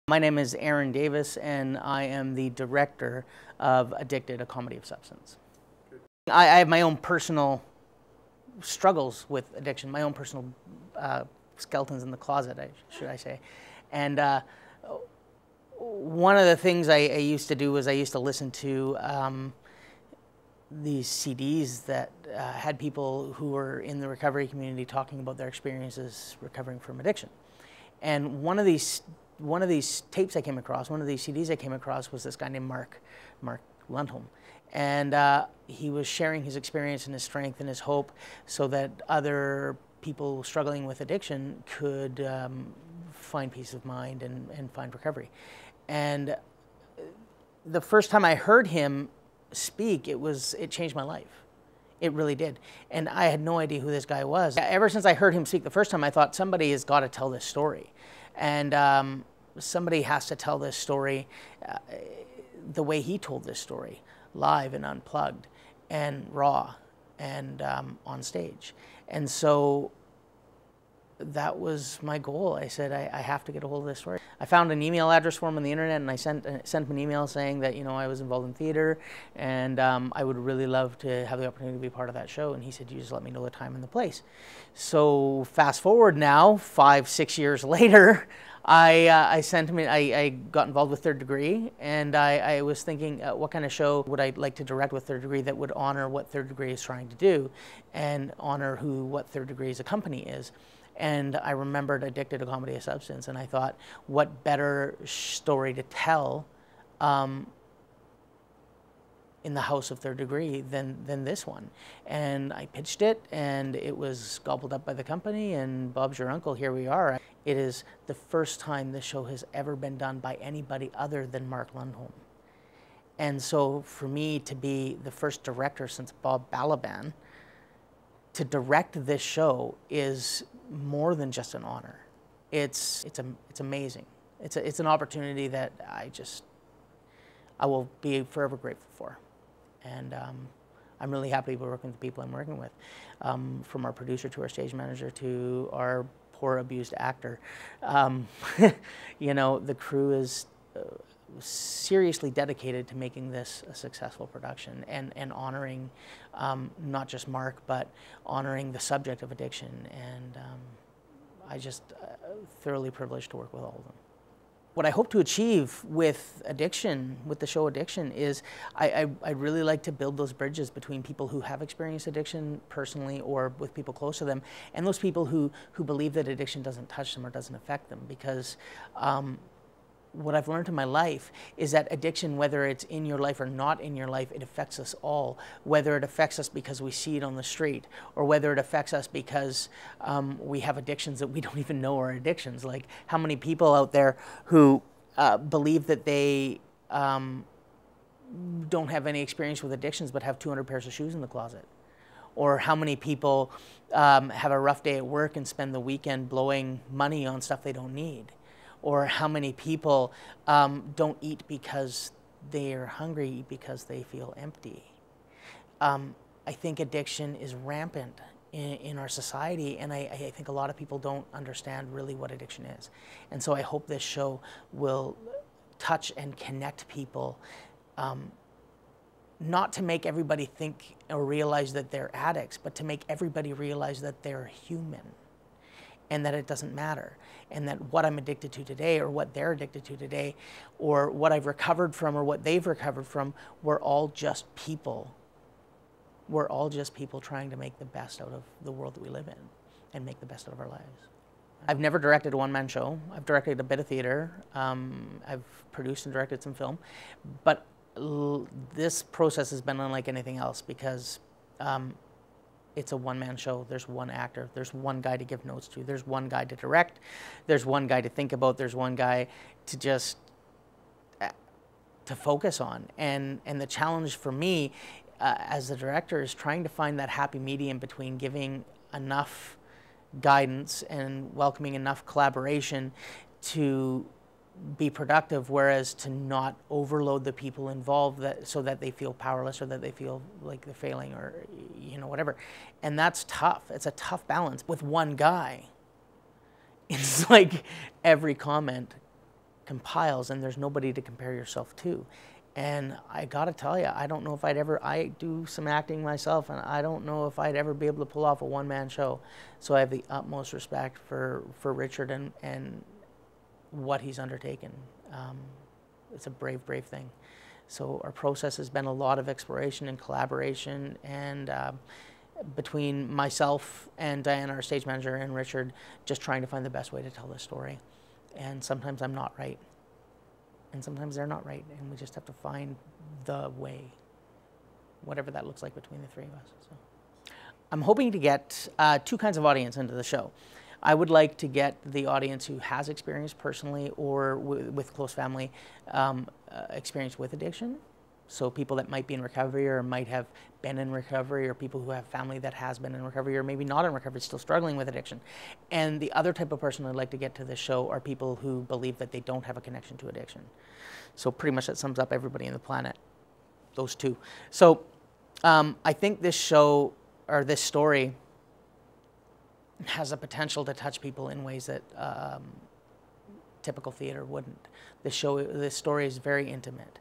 My name is Aaron Davis, and I am the director of Addicted, a comedy of substance. I have my own personal struggles with addiction, my own personal skeletons in the closet, should I say. And one of the things I used to do was I used to listen to these CDs that had people who were in the recovery community talking about their experiences recovering from addiction. And one of these tapes I came across, one of these CDs I came across, was this guy named Mark Lundholm. And he was sharing his experience and his strength and his hope so that other people struggling with addiction could find peace of mind and find recovery. And the first time I heard him speak, it changed my life. It really did. And I had no idea who this guy was. Ever since I heard him speak the first time, I thought somebody has got to tell this story. And somebody has to tell this story the way he told this story, live and unplugged and raw and on stage. And so that was my goal. I said, I have to get a hold of this story. I found an email address for him on the internet, and I sent him an email saying that, you know, I was involved in theater, and I would really love to have the opportunity to be part of that show. And he said, you just let me know the time and the place. So fast forward now, 5-6 years later, I sent him, I got involved with Third Degree, and I was thinking, what kind of show would I like to direct with Third Degree that would honor what Third Degree is trying to do and honor what Third Degree as a company is. And I remembered Addicted, a comedy of substance, and I thought, what better story to tell in the house of Third Degree than this one. And I pitched it, and it was gobbled up by the company, and Bob's your uncle, here we are. It is the first time this show has ever been done by anybody other than Mark Lundholm. And so for me to be the first director since Bob Balaban to direct this show is more than just an honor. It's amazing. It's an opportunity that I will be forever grateful for. And I'm really happy to be working with the people I'm working with, from our producer to our stage manager to our poor abused actor. You know, the crew is seriously dedicated to making this a successful production and honoring not just Mark, but honoring the subject of addiction. And I just thoroughly privileged to work with all of them. What I hope to achieve with addiction, with the show Addiction, is I'd really like to build those bridges between people who have experienced addiction personally or with people close to them, and those people who believe that addiction doesn't touch them or doesn't affect them. Because what I've learned in my life is that addiction, whether it's in your life or not in your life, it affects us all. Whether it affects us because we see it on the street, or whether it affects us because we have addictions that we don't even know are addictions. Like, how many people out there who believe that they don't have any experience with addictions but have 200 pairs of shoes in the closet? Or how many people have a rough day at work and spend the weekend blowing money on stuff they don't need? Or how many people don't eat because they're hungry, eat because they feel empty? I think addiction is rampant in our society, and I think a lot of people don't understand really what addiction is. And so I hope this show will touch and connect people, not to make everybody think or realize that they're addicts, but to make everybody realize that they're human, and that it doesn't matter, and that what I'm addicted to today, or what they're addicted to today, or what I've recovered from, or what they've recovered from, we're all just people. We're all just people trying to make the best out of the world that we live in and make the best out of our lives. I've never directed a one-man show. I've directed a bit of theater. I've produced and directed some film, but this process has been unlike anything else because it's a one-man show. There's one actor. There's one guy to give notes to. There's one guy to direct. There's one guy to think about. There's one guy to just to focus on. And the challenge for me as the director is trying to find that happy medium between giving enough guidance and welcoming enough collaboration to be productive, whereas to not overload the people involved so that they feel powerless or that they feel like they're failing, or whatever. And that's tough. It's a tough balance. With one guy, it's like every comment compiles, and there's nobody to compare yourself to. And I gotta tell you, I don't know if I do some acting myself, and I don't know if I'd ever be able to pull off a one-man show. So I have the utmost respect for Richard and what he's undertaken. It's a brave, brave thing. So our process has been a lot of exploration and collaboration, and between myself and Diana, our stage manager, and Richard, just trying to find the best way to tell this story. And sometimes I'm not right, and sometimes they're not right, and we just have to find the way, whatever that looks like between the three of us. So I'm hoping to get two kinds of audience into the show. I would like to get the audience who has experience personally or with close family experience with addiction. So people that might be in recovery or might have been in recovery, or people who have family that has been in recovery or maybe not in recovery, still struggling with addiction. And the other type of person I'd like to get to this show are people who believe that they don't have a connection to addiction. So pretty much that sums up everybody on the planet, those two. So I think this show, or this story, has a potential to touch people in ways that typical theater wouldn't. This story is very intimate.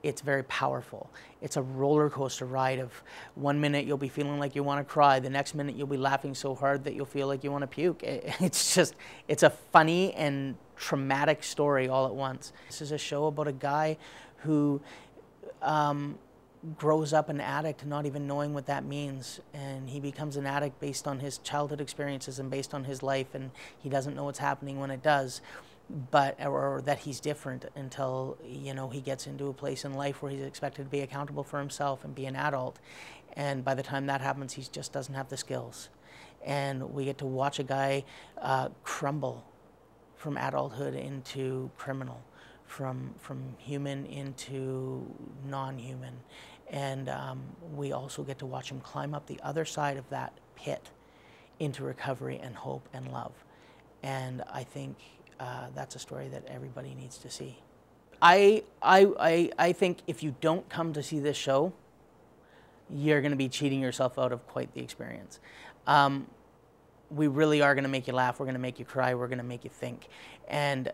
It's very powerful. It's a roller coaster ride of 1 minute you'll be feeling like you want to cry, the next minute you'll be laughing so hard that you'll feel like you want to puke. It's a funny and traumatic story all at once. This is a show about a guy who grows up an addict, not even knowing what that means, and he becomes an addict based on his childhood experiences and based on his life, and he doesn't know what's happening when it does, or that he's different until, you know, he gets into a place in life where he's expected to be accountable for himself and be an adult, and by the time that happens, he just doesn't have the skills. And we get to watch a guy crumble from adulthood into criminal, from human into non-human. And we also get to watch him climb up the other side of that pit into recovery and hope and love. And I think that's a story that everybody needs to see. I think if you don't come to see this show, you're going to be cheating yourself out of quite the experience. We really are going to make you laugh, we're going to make you cry, we're going to make you think. And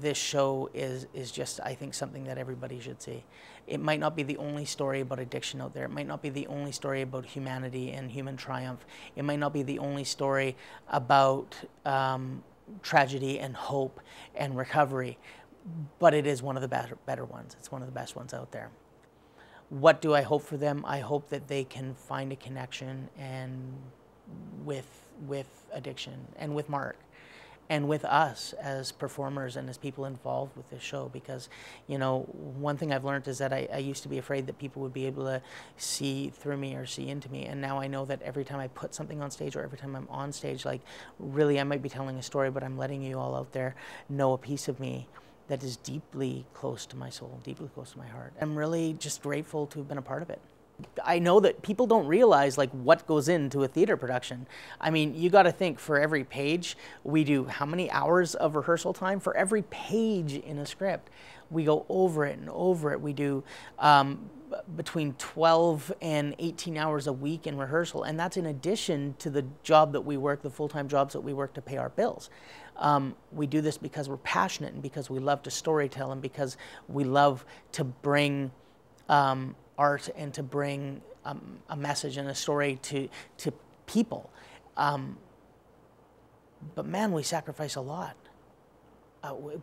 this show is just, I think, something that everybody should see. It might not be the only story about addiction out there. It might not be the only story about humanity and human triumph. It might not be the only story about tragedy and hope and recovery, but it is one of the better ones. It's one of the best ones out there. What do I hope for them? I hope that they can find a connection and with addiction, and with Mark, and with us as performers and as people involved with this show. Because, you know, one thing I've learned is that I used to be afraid that people would be able to see through me or see into me, and now I know that every time I put something on stage, or every time I'm on stage, like, really I might be telling a story, but I'm letting you all out there know a piece of me that is deeply close to my soul, deeply close to my heart. I'm really just grateful to have been a part of it. I know that people don't realize, like, what goes into a theater production. I mean, you got to think, for every page, we do how many hours of rehearsal time? For every page in a script, we go over it and over it. We do between 12 and 18 hours a week in rehearsal, and that's in addition to the job that we work, the full-time jobs that we work to pay our bills. We do this because we're passionate, and because we love to storytell, and because we love to bring art and to bring a message and a story to people. But man, we sacrifice a lot.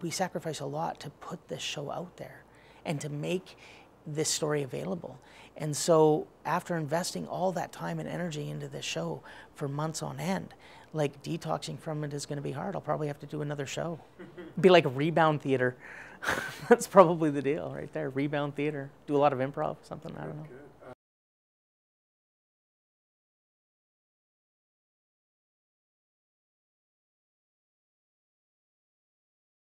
We sacrifice a lot to put this show out there and to make this story available. And so after investing all that time and energy into this show for months on end, like, detoxing from it is going to be hard. I'll probably have to do another show. Be like a rebound theater. That's probably the deal right there. Rebound theater. Do a lot of improv, something, I don't know.